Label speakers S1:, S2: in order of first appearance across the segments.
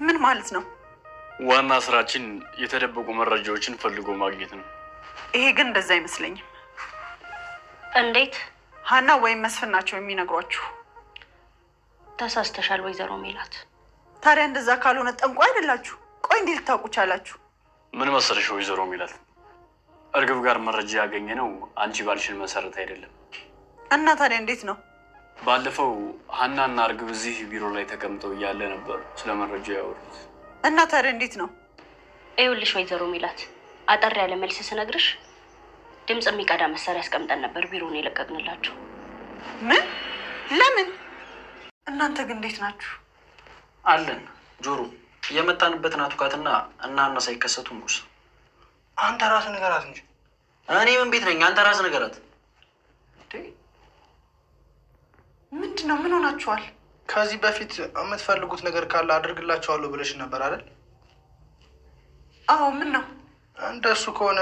S1: ምን ማለት ነው?
S2: ዋና ስራችን የተደበቁ መረጃዎችን ፈልጎ ማግኘት ነው።
S1: ይሄ ግን እንደዛ አይመስለኝም።
S3: እንዴት?
S1: ሀና ወይም መስፍን ናቸው የሚነግሯችሁ።
S3: ተሳስተሻል ወይዘሮ ሜላት።
S1: ታዲያ እንደዛ ካልሆነ ጠንቋይ አይደላችሁ? ቆይ እንዴት ልታውቁ ቻላችሁ?
S2: ምን መሰለሽ ወይዘሮ ሜላት፣ እርግብ ጋር መረጃ ያገኘ ነው አንቺ ባልሽን መሰረት አይደለም።
S1: እና ታዲያ እንዴት ነው?
S2: ባለፈው ሀናና እርግብ እዚህ ቢሮ ላይ ተቀምጠው እያለ ነበር ስለ መረጃ ያወሩት።
S1: እና ታዲያ እንዴት ነው?
S3: ይኸውልሽ ወይዘሮ ሜላት፣ አጠር ያለ መልስ ስነግርሽ ድምፅ የሚቀዳ መሳሪያ አስቀምጠን ነበር ቢሮውን የለቀቅንላችሁ።
S1: ምን? ለምን? እናንተ ግን እንዴት ናችሁ?
S4: አለን ጆሮ የመጣንበትን አቱካትና እና ሀና ሳይከሰቱ ሙስ።
S5: አንተ ራስህ ንገራት እንጂ።
S4: እኔ ምን ቤት ነኝ? አንተ ራስህ ንገራት።
S1: ምንድን ነው? ምን ሆናችኋል?
S5: ከዚህ በፊት የምትፈልጉት ነገር ካለ አድርግላችኋለሁ ብለሽ ነበር አይደል?
S1: አዎ። ምን ነው?
S5: እንደሱ ከሆነ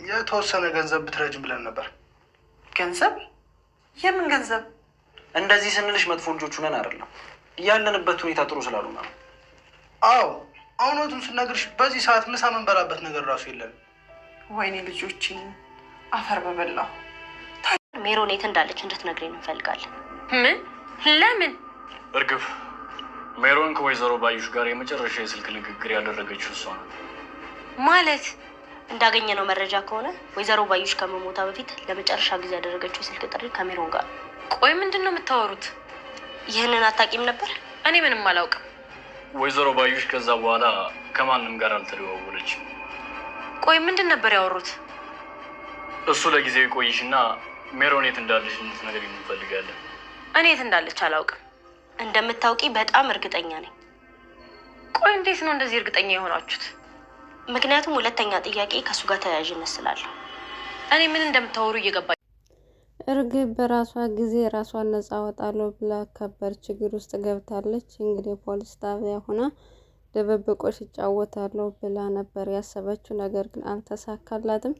S5: የተወሰነ ገንዘብ ብትረጅም ብለን ነበር።
S1: ገንዘብ? የምን ገንዘብ?
S4: እንደዚህ ስንልሽ መጥፎ ልጆች ነን አይደለም፣ ያለንበት ሁኔታ ጥሩ ስላሉ ነው።
S5: አዎ እውነቱን ስነግርሽ በዚህ ሰዓት ምሳ መንበላበት ነገር ራሱ የለን።
S1: ወይኔ ልጆች፣ አፈር በበላው።
S3: ሜሮን የት እንዳለች እንድትነግሪን እንፈልጋለን።
S1: ምን? ለምን?
S2: እርግብ ሜሮን ከወይዘሮ ባዩሽ ጋር የመጨረሻ የስልክ ንግግር ያደረገችው እሷ ነው።
S3: ማለት እንዳገኘነው መረጃ ከሆነ ወይዘሮ ባዩሽ ከመሞታ በፊት ለመጨረሻ ጊዜ ያደረገችው የስልክ ጥሪ ከሜሮን ጋር።
S6: ቆይ ምንድን ነው የምታወሩት?
S3: ይህንን አታውቂም ነበር?
S6: እኔ ምንም አላውቅም።
S2: ወይዘሮ ባዩሽ ከዛ በኋላ ከማንም ጋር አልተደዋወለችም።
S6: ቆይ ምንድን ነበር ያወሩት?
S2: እሱ ለጊዜው ይቆይሽና ሜሮን የት እንዳለች እንድትነግሪን እንፈልጋለን።
S6: እኔ የት እንዳለች አላውቅም።
S3: እንደምታውቂ በጣም እርግጠኛ ነኝ።
S6: ቆይ እንዴት ነው እንደዚህ እርግጠኛ የሆናችሁት?
S3: ምክንያቱም ሁለተኛ ጥያቄ ከእሱ ጋር ተያያዥነት ስላለው።
S6: እኔ ምን እንደምታወሩ እየገባኝ።
S7: እርግብ በራሷ ጊዜ ራሷን ነጻ አወጣለሁ ብላ ከባድ ችግር ውስጥ ገብታለች። እንግዲህ ፖሊስ ጣቢያ ሆና ድብብቆሽ ይጫወታለሁ ብላ ነበር ያሰበችው። ነገር ግን አልተሳካላትም።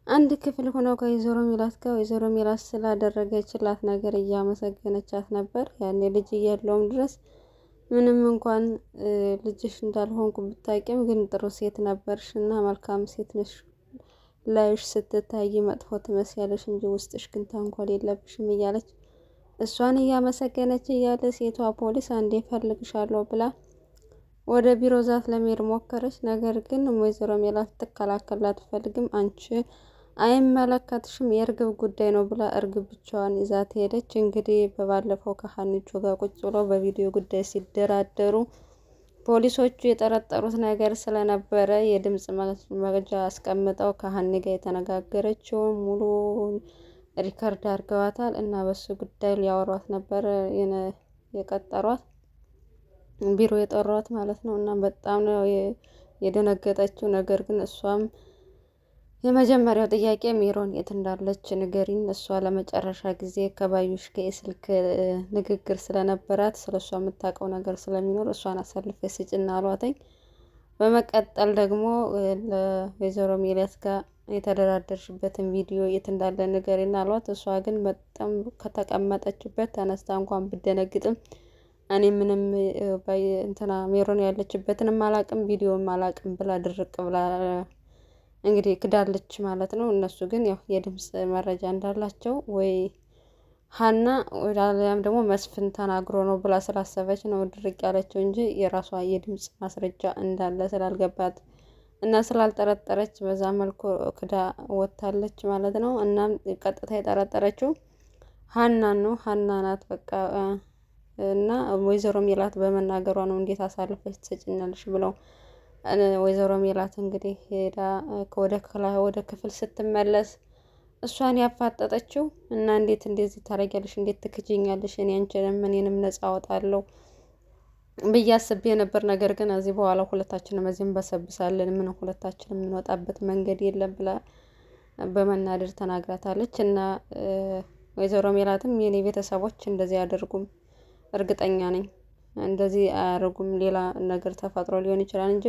S7: አንድ ክፍል ሆነው ከወይዘሮ ሜላት ጋር ወይዘሮ ሜላት ስላደረገችላት ነገር እያመሰገነቻት ነበር። ያኔ ልጅ እያለውም ድረስ ምንም እንኳን ልጅሽ እንዳልሆንኩ ብታቂም ግን ጥሩ ሴት ነበርሽ እና መልካም ሴት ነሽ፣ ላይሽ ስትታይ መጥፎ ትመስያለሽ እንጂ ውስጥሽ ግን ተንኮል የለብሽም እያለች እሷን እያመሰገነች እያለ ሴቷ ፖሊስ አንዴ ፈልግሻለሁ ብላ ወደ ቢሮ ዛት ለመሄድ ሞከረች። ነገር ግን ወይዘሮ ሜላት ትከላከላት ፈልግም አንቺ አይመለከትሽም የእርግብ ጉዳይ ነው ብላ እርግብ ብቻዋን ይዛት ሄደች። እንግዲህ በባለፈው ከሀኒቾ ጋር ቁጭ ብለው በቪዲዮ ጉዳይ ሲደራደሩ ፖሊሶቹ የጠረጠሩት ነገር ስለነበረ የድምጽ መረጃ አስቀምጠው ከሀኒ ጋር የተነጋገረችውን ሙሉ ሪከርድ አድርገዋታል እና በሱ ጉዳይ ሊያወሯት ነበር የቀጠሯት ቢሮ የጠሯት ማለት ነው። እና በጣም ነው የደነገጠችው። ነገር ግን እሷም የመጀመሪያው ጥያቄ ሜሮን የት እንዳለች ንገሪኝ፣ እሷ ለመጨረሻ ጊዜ ከባዩሽ ጋር የስልክ ንግግር ስለነበራት ስለሷ የምታውቀው ነገር ስለሚኖር እሷን አሳልፈ ስጭና አሏተኝ። በመቀጠል ደግሞ ለወይዘሮ ሜላት ጋር የተደራደርሽበትን ቪዲዮ የት እንዳለ ንገሪና አሏት። እሷ ግን በጣም ከተቀመጠችበት ተነስታ እንኳን ብደነግጥም እኔ ምንም እንትና ሜሮን ያለችበትንም አላቅም ቪዲዮም አላቅም ብላ ድርቅ ብላ እንግዲህ ክዳለች ማለት ነው። እነሱ ግን ያው የድምጽ መረጃ እንዳላቸው ወይ ሀና ወዳለም ደግሞ መስፍን ተናግሮ ነው ብላ ስላሰበች ነው ድርቅ ያለችው እንጂ የራሷ የድምጽ ማስረጃ እንዳለ ስላልገባት እና ስላልጠረጠረች በዛ መልኩ ክዳ ወጣለች ማለት ነው። እና ቀጥታ የጠረጠረችው ሀና ነው። ሀና ናት በቃ እና ወይዘሮ ሜላት በመናገሯ ነው እንዴት አሳልፈች ትሰጭኛለሽ ብለው ወይዘሮ ሜላት እንግዲህ ሄዳ ወደ ክፍል ስትመለስ እሷን ያፋጠጠችው እና እንዴት እንደዚህ ታረጊያለሽ? እንዴት ትክጂኛለሽ? እኔ አንቺንም እኔንም ነጻ አወጣለሁ ብዬ አስቤ ነበር። ነገር ግን እዚህ በኋላ ሁለታችንም እዚህም በሰብሳለን ምን ሁለታችንም የምንወጣበት መንገድ የለም ብላ በመናደድ ተናግራታለች። እና ወይዘሮ ሜላትም የኔ ቤተሰቦች እንደዚህ አያደርጉም፣ እርግጠኛ ነኝ እንደዚህ አያደርጉም፣ ሌላ ነገር ተፈጥሮ ሊሆን ይችላል እንጂ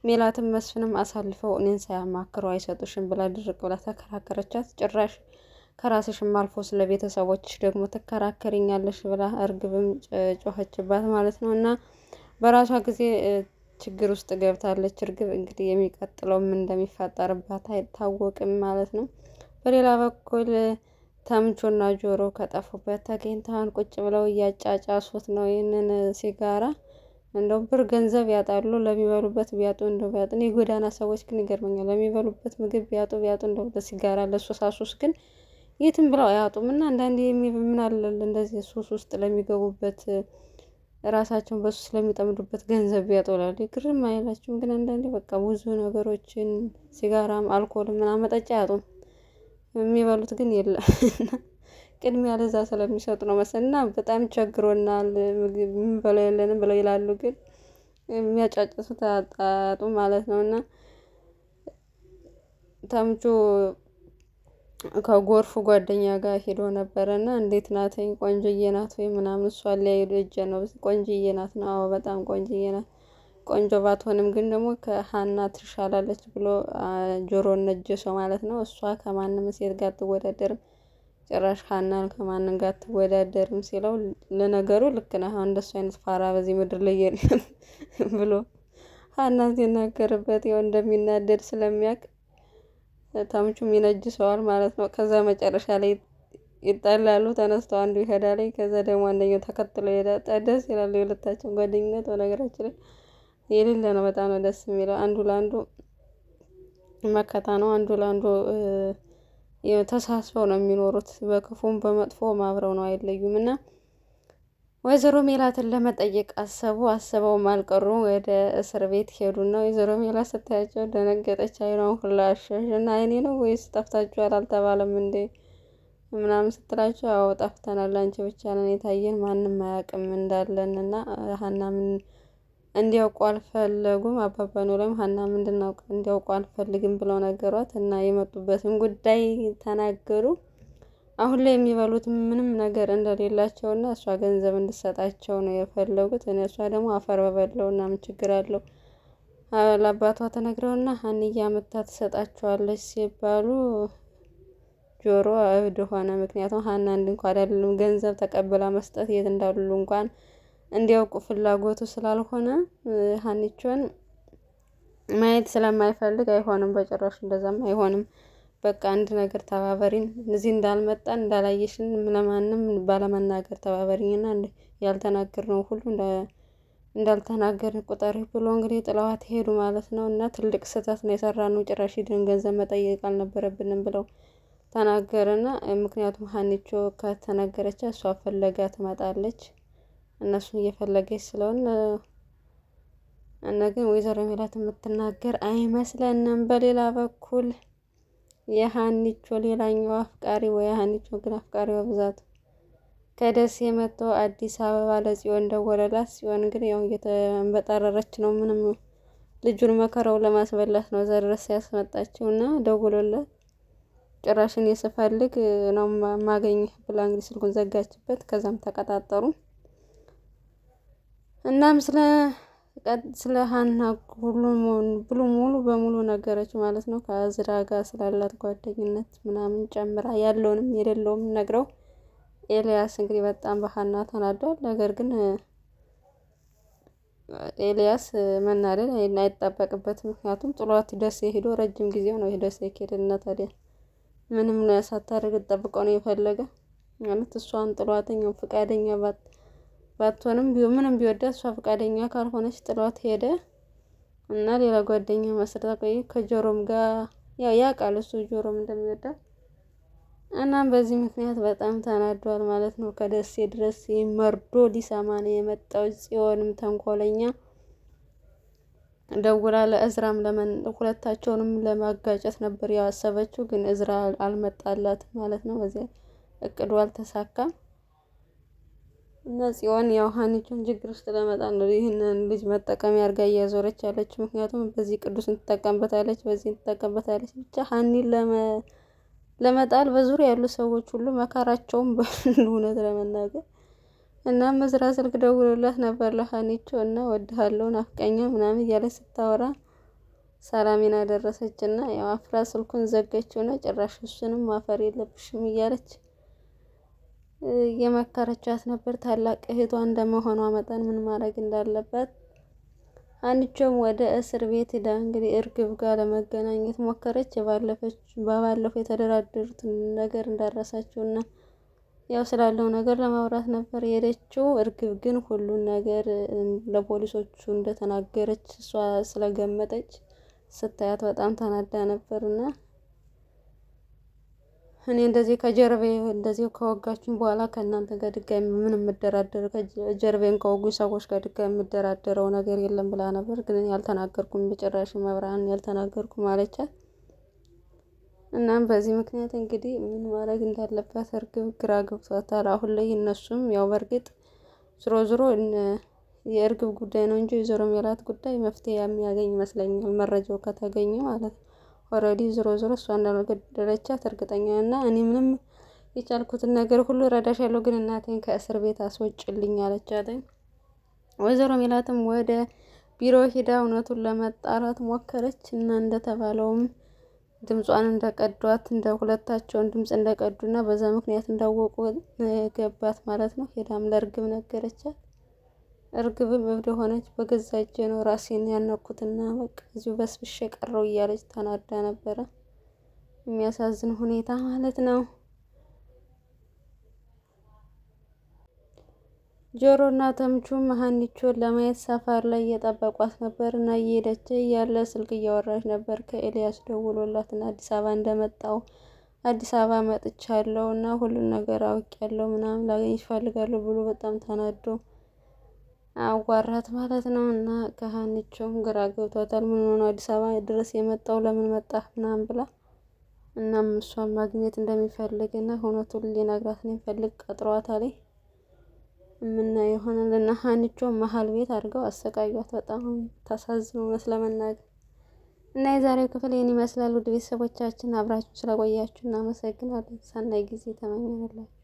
S7: ሜላትም መስፍንም አሳልፈው እኔን ሳያማክሩ አይሰጡሽም ብላ ድርቅ ብላ ተከራከረቻት። ጭራሽ ከራስሽም አልፎ ስለ ቤተሰቦችሽ ደግሞ ትከራከሪኛለሽ ብላ እርግብም ጮኸችባት ማለት ነው። እና በራሷ ጊዜ ችግር ውስጥ ገብታለች። እርግብ እንግዲህ የሚቀጥለው ምን እንደሚፈጠርባት አይታወቅም ማለት ነው። በሌላ በኩል ተምቹና ጆሮ ከጠፉበት ተገኝተዋል። ቁጭ ብለው እያጫጫሱት ነው ይህንን ሲጋራ። እንደው ብር ገንዘብ ያጣሉ። ለሚበሉበት ቢያጡ እንደው ቢያጡ የጎዳና ሰዎች ግን ይገርመኛል። ለሚበሉበት ምግብ ቢያጡ እንደው ለሲጋራ ለሱሳሱስ ግን የትም ብለው አያጡም። እና አንዳንዴ ምን አለ እንደዚህ ሱስ ውስጥ ለሚገቡበት ራሳቸውን በሱ ስለሚጠምዱበት ገንዘብ ቢያጡ ይላሉ። ግርም አይላችሁም? ግን አንዳንዴ በቃ ብዙ ነገሮችን ሲጋራም፣ አልኮል ምናምን መጠጫ አያጡም። የሚበሉት ግን የለም። ቅድሚያ ለዛ ስለሚሰጡ ነው መሰለኝ። እና በጣም ቸግሮናል ምግብ የምንበላው የለንም ብለው ይላሉ። ግን የሚያጫጭሱት አጣጡ ማለት ነው። እና ተምቹ ከጎርፉ ጓደኛ ጋር ሄዶ ነበረ እና እንዴት ናትኝ ቆንጆዬ ናት ወይ ምናምን እሷን ሊያዩ እጀ ነው። ቆንጆዬ ናት ነው። አዎ በጣም ቆንጆዬ ናት። ቆንጆ ባትሆንም ግን ደግሞ ከሀና ትሻላለች ብሎ ጆሮ ነጀሰው ማለት ነው። እሷ ከማንም ሴት ጋር አትወዳደርም፣ ጭራሽ ሀናን ከማንም ጋር አትወዳደርም ሲለው ለነገሩ ልክ ነህ፣ እንደሱ አይነት ፋራ በዚህ ምድር ላይ የለም ብሎ ሀናን ሲናገርበት ያው እንደሚናደድ ስለሚያውቅ ተምቹም ይነጅሰዋል ማለት ነው። ከዛ መጨረሻ ላይ ይጣላሉ። ተነስተው አንዱ ይሄዳል፣ ከዛ ደግሞ አንደኛው ተከትሎ ይሄዳል። ደስ ይላል የሁለታቸው ጓደኝነት። በነገራችን ላይ የሌለ ነው። በጣም ነው ደስ የሚለው። አንዱ ለአንዱ መከታ ነው። አንዱ ለአንዱ ተሳስበው ነው የሚኖሩት። በክፉም በመጥፎም አብረው ነው፣ አይለዩም። እና ወይዘሮ ሜላትን ለመጠየቅ አስበውም አልቀሩ። ወደ እስር ቤት ሄዱና ወይዘሮ ሜላት ስታያቸው ደነገጠች። አይኗን ሁላ አሸሽ እና አይኔ ነው ወይስ ጠፍታችኋል አልተባለም እንዴ ምናምን ስትላቸው አዎ ጠፍተናል፣ አንቺ ብቻ ነን የታየን፣ ማንም አያውቅም እንዳለን እና ሀና ምን እንዲያውቁ አልፈለጉም። አባባ ኖላዊም ሀና እንድናውቅ እንዲያውቁ አልፈልግም ብለው ነገሯት እና የመጡበትን ጉዳይ ተናገሩ። አሁን ላይ የሚበሉት ምንም ነገር እንደሌላቸው እና እሷ ገንዘብ እንድሰጣቸው ነው የፈለጉት። እሷ ደግሞ አፈር በበለው እና ምን ችግር አለው ለአባቷ ተነግረውና ሀንዬ አመታ ትሰጣቸዋለች ሲባሉ ጆሮ እብድ ሆነ። ምክንያቱም ሀና እንኳን አይደለም ገንዘብ ተቀብላ መስጠት የት እንዳሉ እንኳን እንዲያውቁ ፍላጎቱ ስላልሆነ ሀኒቾን ማየት ስለማይፈልግ አይሆንም፣ በጭራሽ እንደዛም አይሆንም። በቃ አንድ ነገር ተባበሪን፣ እዚህ እንዳልመጣን እንዳላየሽን ለማንም ባለመናገር ተባበሪኝና ያልተናገርነው ሁሉ እንዳልተናገርን ቁጠሪ ብሎ እንግዲህ ጥለዋት ሄዱ ማለት ነው። እና ትልቅ ስህተት ነው የሰራነው፣ ጭራሽ ሄደን ገንዘብ መጠየቅ አልነበረብንም ብለው ተናገረና ምክንያቱም ሀኒቾ ከተነገረች እሷ ፈለጋ ትመጣለች፣ እነሱን እየፈለገች ስለሆነ እና ግን ወይዘሮ ሜላት የምትናገር አይመስለንም። በሌላ በኩል የሀኒቾ ሌላኛው አፍቃሪ ወይ ሀኒቾ ግን አፍቃሪዋ ብዛቱ ከደሴ መጥቶ አዲስ አበባ ለጽዮን ደወለላት። ጽዮን ግን ያው እየተንበጣረረች ነው። ምንም ልጁን መከራው ለማስበላት ነው እዛ ድረስ ያስመጣችው እና ደውሎለት ጭራሽን የስፈልግ ነው ማገኘህ ብላ እንግዲህ ስልኩን ዘጋችበት። ከዛም ተቀጣጠሩ። እናም ስለ ሀና ሙሉ በሙሉ ነገረች ማለት ነው። ከእዝራ ጋር ስላላት ጓደኝነት ምናምን ጨምራ ያለውንም የሌለውም ነግረው ኤልያስ እንግዲህ በጣም በሀና ተናዷል። ነገር ግን ኤልያስ መናደድ አይጠበቅበትም። ምክንያቱም ጥሏት ደሴ ሄዶ ረጅም ጊዜው ነው የደሴ ሄደና ታዲያ ምንም ሳታደርግ ጠብቀው ነው የፈለገ ማለት እሷን ጥሏተኛው ፈቃደኛ ባትሆንም ምንም ቢወዳት እሷ ፈቃደኛ ካልሆነች ጥሏት ሄደ እና ሌላ ጓደኛ መስርታ ቆይ ከጆሮም ጋር ያውቃል እሱ ጆሮም እንደሚወዳት እናም በዚህ ምክንያት በጣም ተናዷል ማለት ነው። ከደሴ ድረስ መርዶ ሊሰማ ነው የመጣው። ጽዮንም ተንኮለኛ ደውላ ለእዝራም ሁለታቸውንም ለማጋጨት ነበር ያሰበችው፣ ግን እዝራ አልመጣላትም ማለት ነው። በዚህ እቅዱ አልተሳካም እና ጽዮን ያው ሀኒቾን ችግር ውስጥ ለመጣል ነው ይህንን ልጅ መጠቀሚያ አድርጋ እያዞረች ያለችው። ምክንያቱም በዚህ ቅዱስን ትጠቀምበታለች፣ በዚህ ትጠቀምበታለች። ብቻ ሀኒን ለመጣል በዙሪያ ያሉ ሰዎች ሁሉ መካራቸውን በእውነት ለመናገር እና እዝራ ስልክ ደውሎላት ነበር ለሀኒቾ እና ወድሃለሁ ናፍቀኛ ምናምን እያለች ስታወራ ሰላሚን አደረሰች እና ያው አፍራ ስልኩን ዘገችው እና ጭራሽ እሱንም ማፈር የለብሽም እያለች የመከረቻት ነበር። ታላቅ እህቷ እንደመሆኗ መጠን ምን ማድረግ እንዳለባት ሀኒቾም ወደ እስር ቤት ሄዳ እንግዲህ እርግብ ጋር ለመገናኘት ሞከረች። በባለፈው የተደራደሩትን ነገር እንዳረሳችውና ያው ስላለው ነገር ለማውራት ነበር የሄደችው። እርግብ ግን ሁሉን ነገር ለፖሊሶቹ እንደተናገረች እሷ ስለገመጠች ስታያት በጣም ተናዳ ነበርና እኔ እንደዚህ ከጀርቤ እንደዚህ ከወጋችሁኝ በኋላ ከእናንተ ጋር ድጋሚ ምንም የምደራደር ጀርቤን ከወጉኝ ሰዎች ጋር ድጋሚ የምደራደረው ነገር የለም ብላ ነበር። ግን ያልተናገርኩም በጭራሽ መብራን ያልተናገርኩም አለቻት። እናም በዚህ ምክንያት እንግዲህ ምን ማድረግ እንዳለባት እርግብ ግራ ገብቷታል። አሁን ላይ እነሱም ያው በእርግጥ ዝሮ የእርግብ ጉዳይ ነው እንጂ የወይዘሮ ሜላት ጉዳይ መፍትሄ የሚያገኝ ይመስለኛል፣ መረጃው ከተገኘ ማለት ነው። ኦልሬዲ ዝሮ እሷ እንዳልገደለቻት እርግጠኛ እና እኔ ምንም የቻልኩትን ነገር ሁሉ ረዳሻለሁ፣ ግን እናቴን ከእስር ቤት አስወጭልኝ አለቻት። ወይዘሮ ሜላትም ወደ ቢሮ ሂዳ እውነቱን ለመጣራት ሞከረች እና እንደተባለውም ድምጿን እንደቀዷት እንደ ሁለታቸውን ድምጽ እንደቀዱና በዛ ምክንያት እንዳወቁ ገባት ማለት ነው። ሄዳም ለእርግብ ነገረቻት። እርግብም እብድ ሆነች። በገዛ እጄ ነው ራሴን ያነኩትና በቃ እዚሁ በስብሼ ቀረው እያለች ተናዳ ነበረ። የሚያሳዝን ሁኔታ ማለት ነው። ጆሮና ተምቹም ሀኒቾን ለማየት ሰፈር ላይ እየጠበቋት ነበር እና እየሄደች እያለ ስልክ እያወራች ነበር። ከኤልያስ ደውሎላትና አዲስ አበባ እንደመጣው አዲስ አበባ መጥቻለሁ እና ሁሉን ነገር አውቄያለሁ ምናምን ላገኝሽ እፈልጋለሁ ብሎ በጣም ተናዶ አዋራት ማለት ነው። እና ከሀኒቾም ግራ ገብቷታል። ምን ሆኖ አዲስ አበባ ድረስ የመጣው ለምን መጣ ምናምን ብላ እናም እሷን ማግኘት እንደሚፈልግና እውነቱን ሊነግራት ነው የሚፈልግ ቀጥሯታል። የምናየው ይሆናል። እና ሀኒቾም መሀል ቤት አድርገው አሰቃዩት። በጣም ታሳዝኑ ስለመናገር እና የዛሬው ክፍል ይህን ይመስላል። ውድ ቤተሰቦቻችን አብራችሁ ስለቆያችሁ እናመሰግናለን። ሰናይ ጊዜ ተመኘንላችሁ።